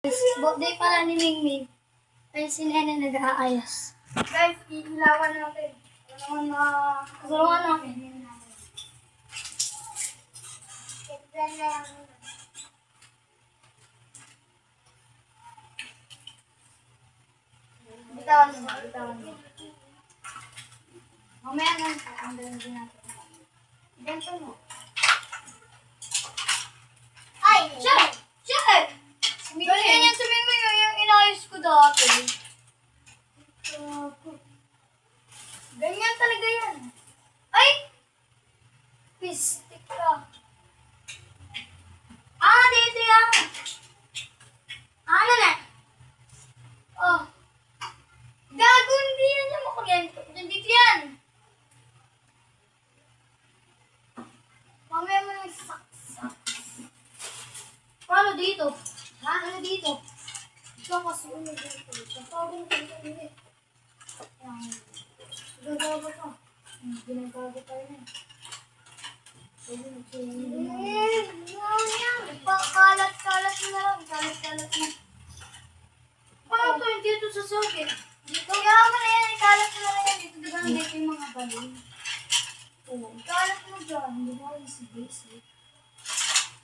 Birthday pala ni Mingming. Ay, si Nene nag-aayos. Guys, iilawan natin. Tulungan natin. Bitawan mo. Mamaya na, ang din natin. Ganito mo. Ay! Check! Check! Ganyan yan si Mingming yung inayos ko dati. Ganyan talaga yan. Ay! Pistik ka. Ah, dito yan. Ano na? Oh. Gago, hindi yan yung makuryente. Dito yan. Mamaya mo yung saksak. Paano dito? Ha? Ano dito? Ito kasi ulo dito. Kapagin ko dito ulit. Gagawa ka. Ginagawa pa rin. Kalat-kalat na lang. Kalat-kalat na. Paano to? Hindi ito sa socket. Dito. Kaya mo na yan. Ikalat mo na lang yan. Dito. Diba nandito yung mga balon? Oo. Ikalat mo dyan. Hindi ba yung si basic?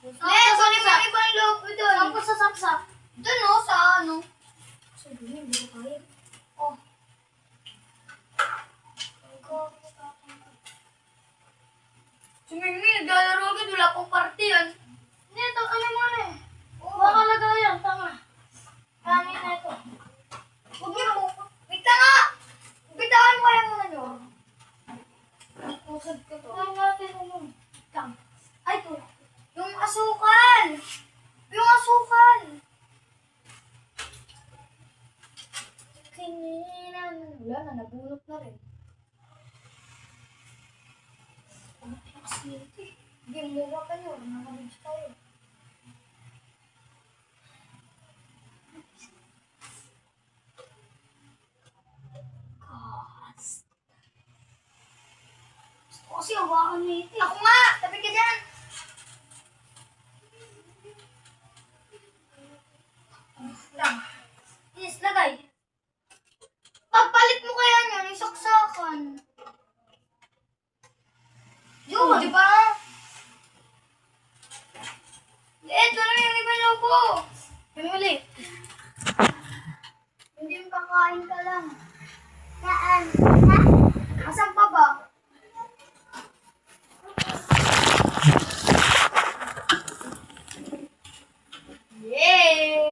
Sorry ba ibang loob ko doon? Saan ko sasaksak? Doon o, sa ano? Sabi niya, hindi ko kaya. Oh. Si Mingming, naglalaro agad. Wala pong party yan. Hindi, ito, ano mo na eh. Baka lagayan, tama. Kanin na ito. Huwag niyo mo. Wait ka nga! Bitawan mo kaya muna nyo. Pusod ko to. Saan natin ano? Tama. Ay, ito. Yung asukal! Yung asukal! Kininan. Wala na, nabunot na rin. Ano pinakaswerte? Game mura kayo. Nakabidyo tayo. Gosh. Gusto ko kasi hawakan mo ito. Ako nga! Tabi ka dyan! Lang. Yes, lagay. Pagpalit mo kaya niyan, yung saksakan. Yun, di ba? Ito na yung ibang logo. Ano ulit? Hindi yung kakain ka lang. Saan? Asan pa ba? Yay!